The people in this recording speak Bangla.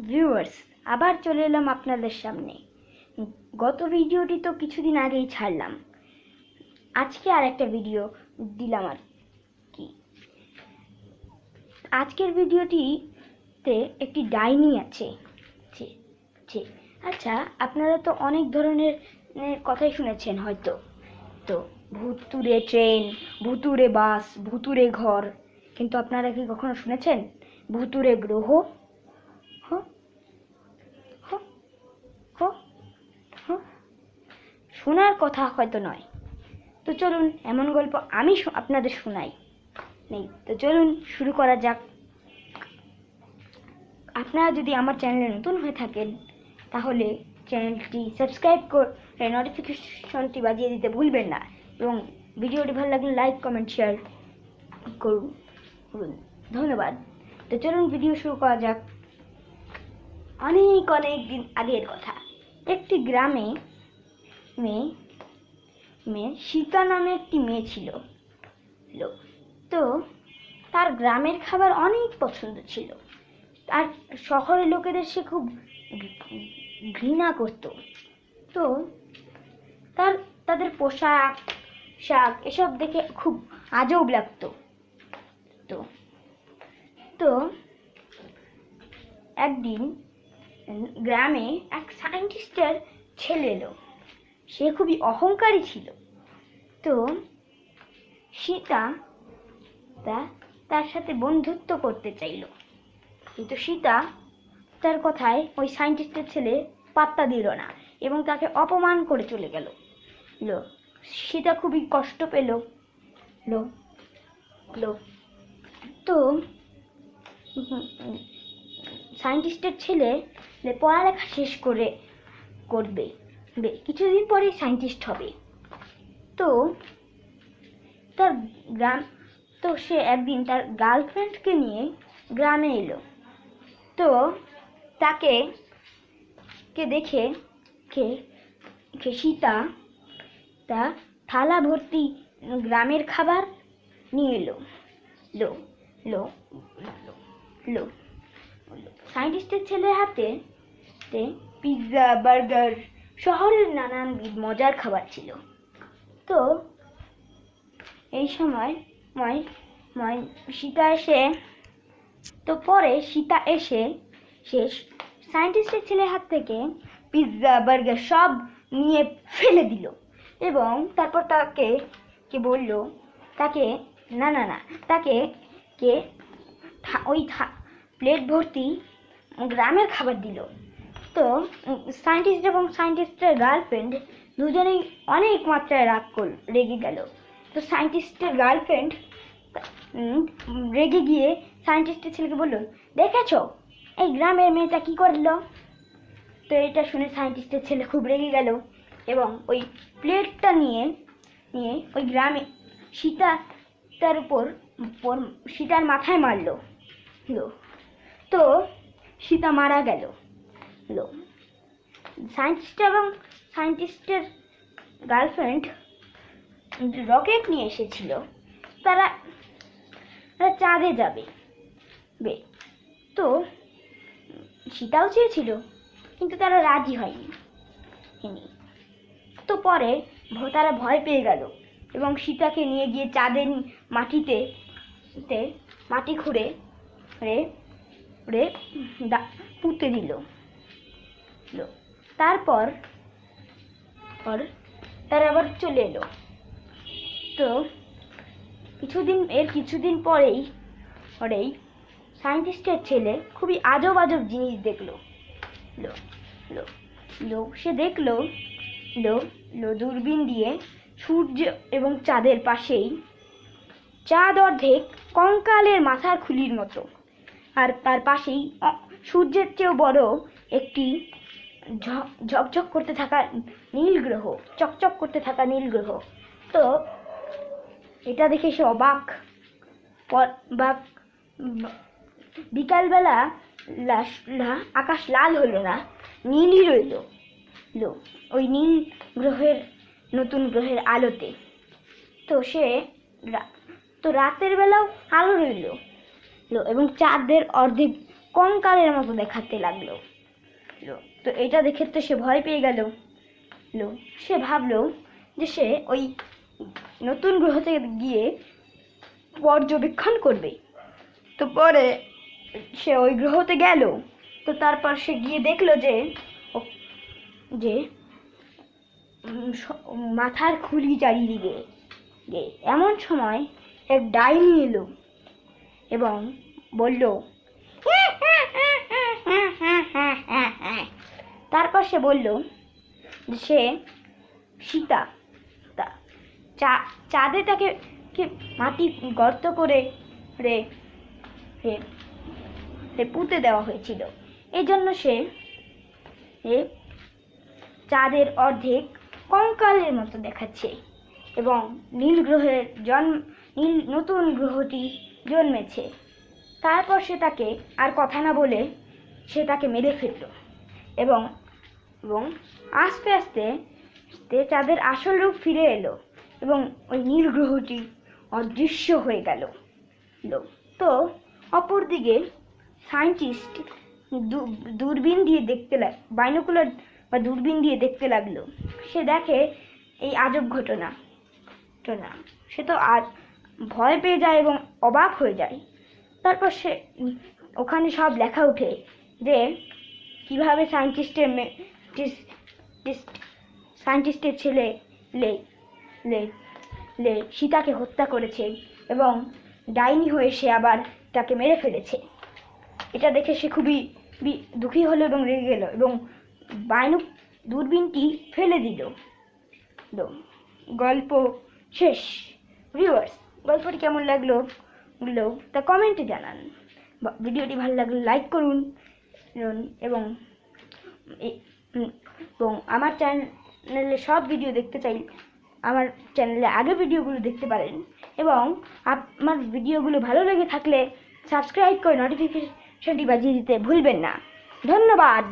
ভিউয়ার্স, আবার চলে এলাম আপনাদের সামনে। গত ভিডিওটি তো কিছুদিন আগেই ছাড়লাম, আজকে আর একটা ভিডিও দিলাম আর কি। আজকের ভিডিওটিতে একটি ডাইনি আছে। আচ্ছা, আপনারা তো অনেক ধরনের কথাই শুনেছেন হয়তো। তো ভুতুড়ে ট্রেন, ভুতুড়ে বাস, ভুতুড়ে ঘর, কিন্তু আপনারা কি কখনো শুনেছেন ভুতুড়ে গ্রহ? শোনার কথা হয়তো নয়। তো চলুন এমন গল্প আমি আপনাদের শোনাই। তো চলুন শুরু করা যাক। আপনারা যদি আমার চ্যানেলে নতুন হয়ে থাকেন তাহলে চ্যানেলটি সাবস্ক্রাইব করে নোটিফিকেশনটি বাজিয়ে দিতে ভুলবেন না, এবং ভিডিওটি ভালো লাগলে লাইক, কমেন্ট, শেয়ার করুন। ধন্যবাদ। তো চলুন ভিডিও শুরু করা যাক। অনেক অনেক দিন আগের কথা। একটি গ্রামে সীতা নামে একটি মেয়ে ছিল। তো তার গ্রামের খাবার অনেক পছন্দ ছিল, আর শহরের লোকেদের সে খুব ঘৃণা করত। তো তাদের পোশাক এসব দেখে খুব আজব লাগতো। তো একদিন গ্রামে এক সায়েন্টিস্টের ছেলে এলো। সে খুবই অহংকারী ছিল। তো সীতা তার সাথে বন্ধুত্ব করতে চাইল, কিন্তু সীতা তার কথায় ওই সায়েন্টিস্টের ছেলে পাত্তা দিল না এবং তাকে অপমান করে চলে গেল। সীতা খুবই কষ্ট পেল। তো সায়েন্টিস্টের ছেলে পড়ালেখা শেষ করবে, কিছুদিন পরে সায়েন্টিস্ট হবে। তো তার সে একদিন তার গার্লফ্রেন্ডকে নিয়ে গ্রামে এলো। তো তাকে দেখে সীতা তার থালা ভর্তি গ্রামের খাবার নিয়ে এলো। সায়েন্টিস্টের ছেলের হাতে পিৎজা, বার্গার, শহরের নানানবিধ মজার খাবার ছিল। তো এই সময় সীতা এসে সে সায়েন্টিস্টের ছেলের হাত থেকে পিৎজা, বার্গার সব নিয়ে ফেলে দিল এবং তারপর তাকে বলল তাকে ওই প্লেট ভর্তি গ্রামের খাবার দিল। তো সায়েন্টিস্ট এবং সায়েন্টিস্টের গার্লফ্রেন্ড দুজনেই অনেক মাত্রায় রেগে গেল। তো সায়েন্টিস্টের গার্লফ্রেন্ড রেগে গিয়ে সায়েন্টিস্টের ছেলেকে বলল, দেখেছো এই গ্রামের মেয়েটা কি করলো? তো এটা শুনে সায়েন্টিস্টের ছেলে খুব রেগে গেল এবং ওই প্লেটটা নিয়ে ওই গ্রামে সীতার মাথায় মারলো। তো সীতা মারা গেল। সায়েন্টিস্ট এবং সায়েন্টিস্টের গার্লফ্রেন্ড রকেট নিয়ে এসেছিল। তারা চাঁদে যাবে। তো সীতাও চেয়েছিল, কিন্তু তারা রাজি হয়নি। তো পরে তারা ভয় পেয়ে গেল এবং সীতাকে নিয়ে গিয়ে চাঁদের মাটিতে মাটি খুঁড়ে পুঁতে দিল। তারপর তারা আবার চলে এলো। তো কিছুদিন পরেই সায়েন্টিস্টের ছেলে খুবই আজব জিনিস দেখলো। সে দেখলো দূরবীন দিয়ে সূর্য এবং চাঁদের পাশেই চাঁদ অর্ধেক কঙ্কালের মাথার খুলির মতো, আর তার পাশেই সূর্যের চেয়েও বড় একটি ঝকঝক করতে থাকা নীল গ্রহ, চকচক করতে থাকা নীল গ্রহ। তো এটা দেখে সে অবাক। বিকালবেলা আকাশ লাল হলো না, নীলই রইল ওই নীল গ্রহের, নতুন গ্রহের আলোতে। তো রাতের বেলাও আলো রইল এবং চাঁদের অর্ধেক কঙ্কালের মতো দেখাতে লাগলো। তো এটা দেখে তো সে ভয় পেয়ে গেল। সে ভাবলো যে সে ওই নতুন গ্রহতে গিয়ে পর্যবেক্ষণ করবে। তো পরে সে ওই গ্রহতে গেল। তো তারপর সে গিয়ে দেখলো যে যে মাথার খুলি চারিদিকে। এমন সময় এক ডাইনি এলো এবং বলল, তারপর সে বলল যে সে সীতা, চাঁদে তাকে মাটি গর্ত করে পুঁতে দেওয়া হয়েছিল। এই জন্য সে চাঁদের অর্ধেক কঙ্কালের মতো দেখাচ্ছে এবং নীল নতুন গ্রহটি জন্মেছে। তারপর সে তাকে আর কথা না বলে সে তাকে মেরে ফেলল এবং আস্তে আস্তে চাঁদের আসল রূপ ফিরে এলো এবং ওই নীল গ্রহটি অদৃশ্য হয়ে গেল। তো অপরদিকে সায়েন্টিস্ট দূরবীন দিয়ে বাইনোকুলার বা দূরবীন দিয়ে দেখতে লাগলো। সে দেখে এই আজব ঘটনা। সে তো আর ভয় পেয়ে যায় এবং অবাক হয়ে যায়। তারপর সে ওখানে সব লেখা ওঠে যে কিভাবে সায়েন্টিস্টের ছেলে সীতাকে হত্যা করেছে এবং ডাইনি হয়ে সে আবার তাকে মেরে ফেলেছে। এটা দেখে সে খুবই দুঃখী হলো এবং রেগে গেল এবং দূরবীনটি ফেলে দিল। গল্প শেষ। ভিউয়ার্স, গল্পটি কেমন লাগলো তা কমেন্টে জানান। ভিডিওটি ভালো লাগলে লাইক করুন এবং আমার চ্যানেলে সব ভিডিও দেখতে চাই আমার চ্যানেলে আগে ভিডিওগুলো দেখতে পারেন এবং আমার ভিডিওগুলো ভালো লেগে থাকলে সাবস্ক্রাইব করে নোটিফিকেশনটি বাজিয়ে দিতে ভুলবেন না। ধন্যবাদ।